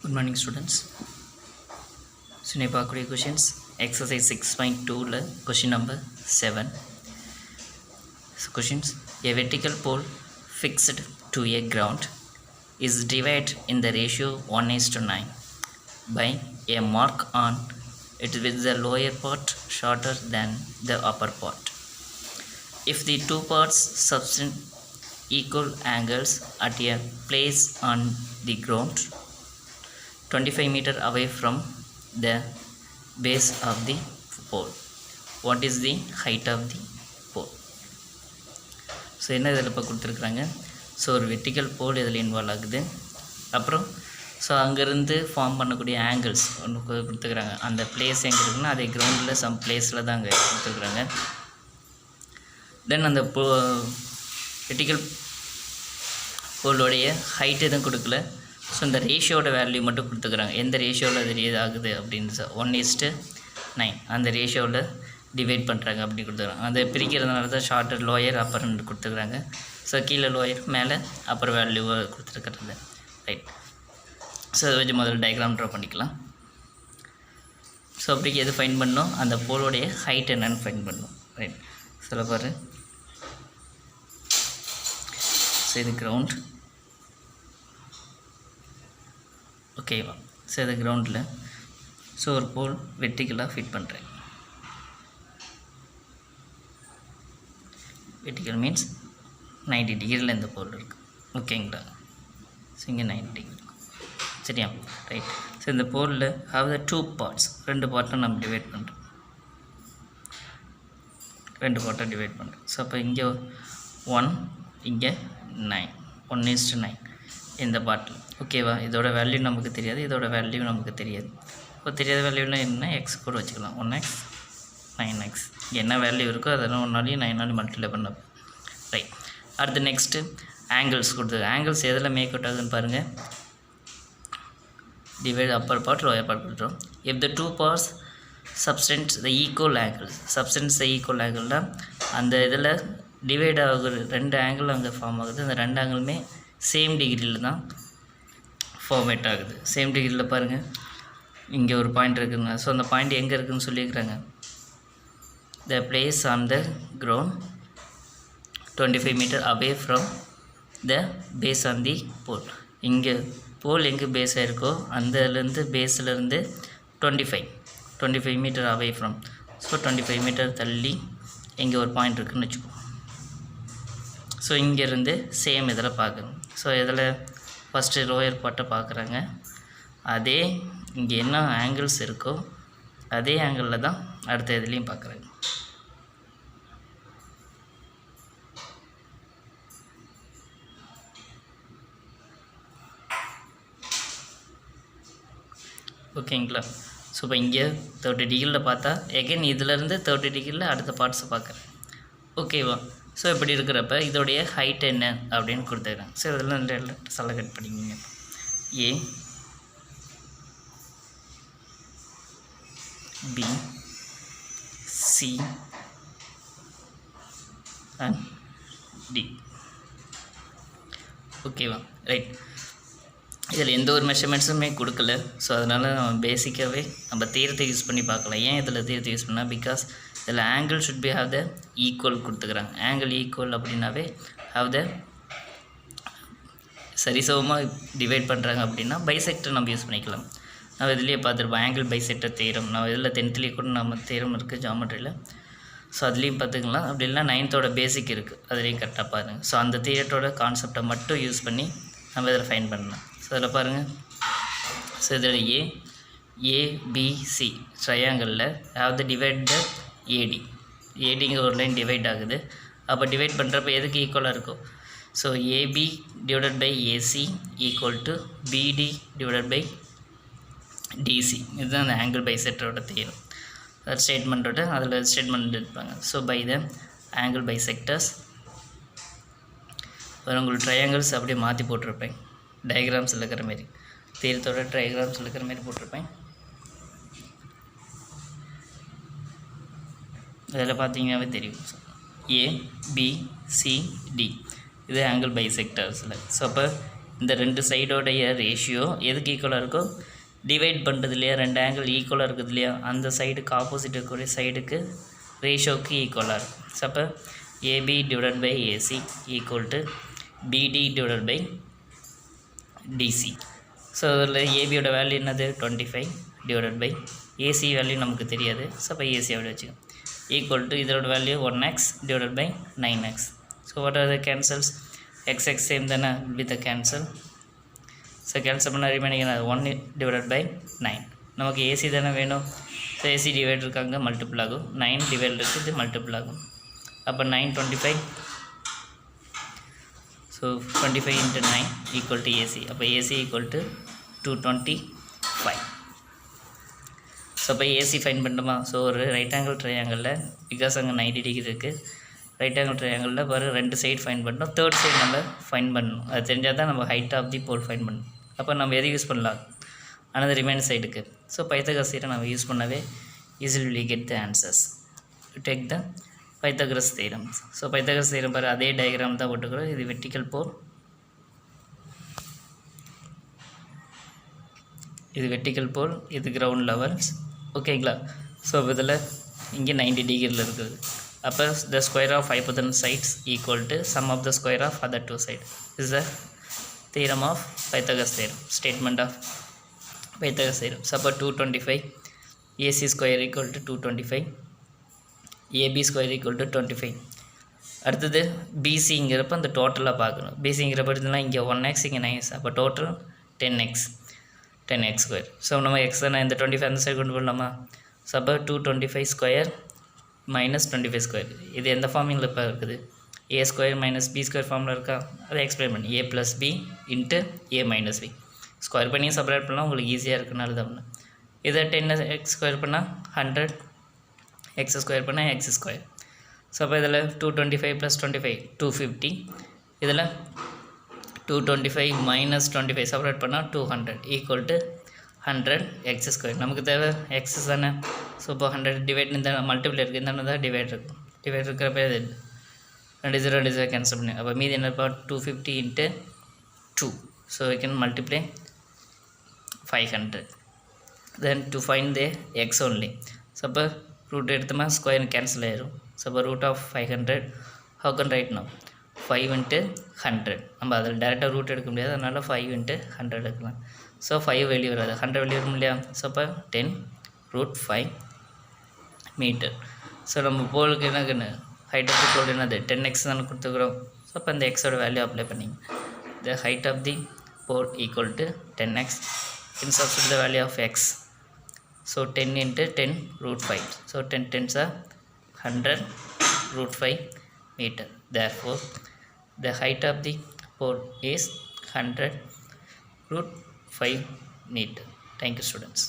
Good morning students. So now பார்க்கக்கூடிய questions exercise 6.2 question number 7. So questions, a vertical pole fixed to a ground is divided in the ratio 1:9 by a mark on it with the lower part shorter than the upper part. If the two parts subtend equal angles at a place on the ground 25 meter away from the base of the pole, what is the height of the pole? So என்ன இதில் இப்போ கொடுத்துருக்குறாங்க. So ஒரு vertical போல் இதில் involve ஆகுது. அப்புறம் so அங்கேருந்து form பண்ணக்கூடிய ஆங்கிள்ஸ் ஒன்று கொடுத்துருக்குறாங்க. அந்த பிளேஸ் எங்கே இருக்குன்னா அதே கிரவுண்டில் சம் பிளேஸில் தான் அங்கே கொடுத்துருக்குறாங்க. தென் அந்த வெர்டிக்கல் போலோடைய ஹைட் எதுவும் கொடுக்கல. ஸோ இந்த ரேஷியோட வேல்யூ மட்டும் கொடுத்துக்கிறாங்க. எந்த ரேஷியோவில் அது ஆகுது அப்படின்னு 1:9 அந்த ரேஷியோவில் டிவைட் பண்ணுறாங்க அப்படி கொடுத்துக்கிறாங்க. அதை பிரிக்கிறதுனால தான் ஷார்ட்டர் லோயர் அப்பர்ன்னு கொடுத்துக்கிறாங்க. ஸோ கீழே லோயர் மேலே அப்பர் வேல்யூவை கொடுத்துருக்கிறது. ரைட். ஸோ அதை வச்சு முதல்ல டயக்ராம் ட்ரா பண்ணிக்கலாம். ஸோ அப்படி எது ஃபைன் பண்ணணும், அந்த போலோடைய ஹைட் என்னன்னு ஃபைன் பண்ணணும். ரைட். சொல்ல பாரு. ஸோ இது கிரவுண்ட். ஓகேவா. ஸோ இது கிரவுண்டில் ஸோ ஒரு போல் வெர்டிக்கலாக ஃபிட் பண்ணுறேன். வெர்டிக்கல் மீன்ஸ் 90 டிகிரியில் இந்த போல் இருக்குது. ஓகேங்களா. ஸோ இங்கே 90 டிகிரி இருக்கும். சரியா. ரைட். ஸோ இந்த போலில் ஹாவ் த 2 பார்ட்ஸ், 2 பார்ட்டை நம்ம டிவைட் பண்ணுறோம். 2 பார்ட்டை டிவைட் பண்ணுறோம். ஸோ அப்போ இங்கே 1 இங்கே 9 1:9 இந்த பார்ட்டில். ஓகேவா. இதோட வேல்யூ நமக்கு தெரியாது, இதோட வேல்யூ நமக்கு தெரியாது. இப்போ தெரியாத வேல்யூனா என்ன, எக்ஸ் கூட வச்சுக்கலாம். 1x 9x என்ன வேல்யூ இருக்கோ அதெல்லாம் 1 9 மல்டிப்ளை பண்ண. ரைட். அடுத்து நெக்ஸ்ட்டு ஆங்கிள்ஸ் கொடுத்தது. ஆங்கிள்ஸ் எதில் மேக் அவுட் ஆகுதுன்னு பாருங்கள். Divide upper part lower part கொடுத்துரும். If the 2 parts substance the equal angles, substance the equal ஆங்கிள்னால் அந்த இதில் டிவைட் ஆகுது 2 ஆங்கிள் அங்கே ஃபார்ம் ஆகுது. அந்த 2 ஆங்கிளுமே சேம் டிகிரியில் தான் ஃபார்மேட் ஆகுது. சேம் டிகிரியில் பாருங்கள் இங்கே ஒரு பாயிண்ட் இருக்குதுங்க. ஸோ அந்த பாயிண்ட் எங்கே இருக்குதுன்னு சொல்லியிருக்கிறாங்க. The place on the ground 25 metre away from the base on the pole. இங்கே போல் எங்கே பேஸ் ஆகிருக்கோ அந்தலேருந்து பேஸ்லேருந்து 25 metre away from. So 25 metre தள்ளி இங்கே ஒரு பாயிண்ட் இருக்குதுன்னு வச்சுக்கோ. ஸோ இங்கேருந்து சேம் இதில் பார்க்கணும். ஸோ இதில் ஃபஸ்ட்டு லோயர் பார்ட்டை பார்க்குறாங்க. அதே இங்கே என்ன ஆங்கிள்ஸ் இருக்கோ அதே ஆங்கிளில் தான் அடுத்த இதுலேயும் பார்க்குறாங்க. ஓகேங்களா. ஸோ இப்போ இங்கே 30 டிகிரியில் பார்த்தா எகைன் இதிலேருந்து 30 டிகிரியில் அடுத்த பார்ட்ஸை பார்க்குறேன். ஓகேவா. ஸோ இப்படி இருக்கிறப்ப இதோடைய ஹைட் என்ன அப்படின்னு கொடுத்துருக்காங்க. ஸோ இதெல்லாம் சொல்ல கட் பண்ணிக்கிங்க. ஏ பி சி அண்ட் டி. ஓகேவா. ரைட். இதில் எந்த ஒரு மெஷர்மெண்ட்ஸுமே கொடுக்கல. ஸோ அதனால் நம்ம பேசிக்காகவே நம்ம தீரத்தை யூஸ் பண்ணி பார்க்கலாம். ஏன் இதில் தீரத்தை யூஸ் பண்ணால், பிகாஸ் இதில் angle should be have the equal கொடுத்துக்கிறாங்க. ஆங்கிள் ஈக்குவல் அப்படின்னாவே ஹாவ் த சரிசமமாக டிவைட் பண்ணுறாங்க அப்படின்னா பைசெக்டர் நம்ம யூஸ் பண்ணிக்கலாம். நம்ம இதுலேயே பார்த்துருப்போம் ஆங்கிள் பைசெக்டர் தேரம். நம்ம இதில் 10th கூட நம்ம தேரம் இருக்குது ஜாமெட்ரியில். ஸோ அதுலேயும் பார்த்துக்கலாம். அப்படி இல்லைனா 9th பேசிக் இருக்குது, அதுலேயும் கரெக்டாக பாருங்கள். ஸோ அந்த தியரத்தோட கான்செப்டை மட்டும் யூஸ் பண்ணி நம்ம இதில் ஃபைன் பண்ணலாம். ஸோ அதில் பாருங்கள். ஸோ இதில் ஏபிசி ட்ரையாங்கிளில் ஹாவ் த டிவைட் த ஏடிங்க ஒரு லைன் டிவைட் ஆகுது. அப்போ டிவைட் பண்ணுறப்ப எதுக்கு ஈக்குவலாக இருக்கும். So AB divided by AC equal to BD divided by DC. இதுதான் அந்த ஆங்கிள் பைசெக்டரோட தியரம். ஸ்டேட்மெண்ட்டோட அதில் ஸ்டேட்மெண்ட் இருப்பாங்க. So by the angle bisectors உங்களுக்கு ட்ரையாங்கிள்ஸ் அப்படியே மாற்றி போட்டிருப்பேன். டயக்ராம்ஸ் இருக்கிற மாரி தீரத்தோட டயக்ராம்ஸ் இருக்கிற மாரி போட்டிருப்பேன். இதில் பார்த்தீங்கன்னாவே தெரியும். ஏ பி சி டி இது ஆங்கிள் பைசெக்டர்ஸில். ஸோ அப்போ இந்த ரெண்டு சைடோடைய ரேஷியோ எதுக்கு ஈக்குவலாக இருக்கோ டிவைட் பண்ணுறது இல்லையா, ரெண்டு ஆங்கிள் ஈக்குவலாக இருக்குது இல்லையா, அந்த சைடுக்கு ஆப்போசிட் இருக்கக்கூடிய சைடுக்கு ரேஷியோவுக்கு ஈக்குவலாக இருக்கும். ஸோ அப்போ AB divided by AC equal to BD divided by DC. So அதில் ஏபியோட வேல்யூ என்னது 25 டிவைடட் பை ஏசி வேல்யூ நமக்கு தெரியாது. ஸோ அப்போ ஏசி அப்படி வச்சுக்கோம் ஈக்குவல் டு இதோட value 1x divided by 9x. So what are the cancels, x same தானே with the cancel. So cancel பண்ண ரிமைனிங் 1 டிவைடட் பை 9. நமக்கு ஏசி தானே வேணும். ஸோ ஏசி டிவைட் இருக்காங்க மல்டிபிள் ஆகும், 9 டிவைட் இருக்குது மல்டிபிள் ஆகும். அப்போ 925. So 25 into 9 equal to AC. அப்போ AC equal to 225. ஸோ அப்போ ஏசி ஃபைன் பண்ணணுமா. ஸோ ஒரு ரைட் ஆங்கிள் ட்ரையாங்கிளில் பிகாஸ் அங்கே 90 டிகிரி இருக்குது, ரைட் ஆங்கிள் ட்ரையாங்கிளில் வர ரெண்டு சைடு ஃபைன் பண்ணணும், தேர்ட் சைடு நம்ம ஃபைன் பண்ணணும். அது தெரிஞ்சால் தான் நம்ம height of the pole find பண்ணணும். அப்போ நம்ம எது யூஸ் பண்ணலாம், ஆனால் ரிமைன் சைடுக்கு. ஸோ பைத்தகாரஸ் தியரம் நம்ம யூஸ் பண்ணவே easily will get the answers. Take the Pythagoras theorem. So Pythagoras theorem பாரு அதே டயக்ராம் தான் போட்டுக்கிறோம். இது வெர்டிக்கல் போல், இது வெர்டிக்கல் போல், இது கிரவுண்ட் லெவல்ஸ். ஓகேங்களா. ஸோ இதில் இங்கே 90 டிகிரியில் இருக்குது. அப்போ the square of hypotenuse sides equal to sum of the square of other two side is the theorem of Pythagoras theorem, statement of Pythagoras theorem. So அப்போ 225 AC square equal to 225, AB square equal to 25. அடுத்தது பிசிங்கிறப்ப அந்த டோட்டலாக பார்க்கணும். பிசிங்கிறப்ப எடுத்துனா இங்கே 1x இங்கே 9x, அப்போ total 10x square. So நம்ம X தானே இந்த 25 அந்த சைடு கொண்டு போடலாமா. ஸோ அப்போ 225 ஸ்கொயர் மைனஸ் 25 ஸ்கொயர். இது எந்த ஃபார்மிங்கில் இப்போ இருக்குது, ஏ ஸ்கொயர் மைனஸ் பி ஸ்கொயர் ஃபார்மில் இருக்கா. அதை எக்ஸ்பிளைன் பண்ணி ஏ ப்ளஸ் பி இன்ட்டு ஏ மைனஸ் பி ஸ்கொயர் பண்ணி செப்பரேட் பண்ணால் உங்களுக்கு ஈஸியாக இருக்குனால தான் பண்ணேன். இதை 10x ஸ்கொயர் பண்ணால் 100, எக்ஸ் ஸ்கொயர் பண்ணால் எக்ஸ் ஸ்கொயர். ஸோ அப்போ இதில் 225 ப்ளஸ் 25 250, இதில் 225 மைனஸ் 25 செப்பரேட் பண்ணால் 200 ஈக்குவல் டு 100 எக்ஸ் ஸ்கொயர். நமக்கு தேவை எக்ஸ் தானே. ஸோ இப்போ 100 டிவைட் இந்த மல்டிபிள் இருக்குது, இந்த தான் டிவைட் இருக்கும். டிவைட் இருக்கிறப்ப இது 2 கேன்சல் பண்ணி அப்போ மீதி என்னப்பா 250 into 2. So we can multiply 500. Then to find the x only. So அப்போ ரூட் எடுத்தோமா ஸ்கொயர் கேன்சல் ஆயிரும். ஸோ அப்போ root of 500 how can write now 5 into 100. நம்ம அதில் டேரெக்டாக ரூட் எடுக்க முடியாது, அதனால் 5 into 100 எடுக்கலாம். ஸோ 5 வெளியே வராது, 100 வெளியே வரும் இல்லையா. ஸோ அப்போ 10 √5 மீட்டர். ஸோ நம்ம போலுக்கு என்னக்குன்னு ஹைட் ஆஃப் தி போல் என்னது 10x தானே கொடுத்துக்கிறோம். ஸோ அப்போ அந்த எக்ஸோட வேல்யூ அப்ளை பண்ணிங்க. The height of the pole equal to 10x. In substitute the value of x. So 10 into 10 √5. So 10 10s are 100 √5 meter. Therefore the height of the pole is 100 √5 meter. Thank you students.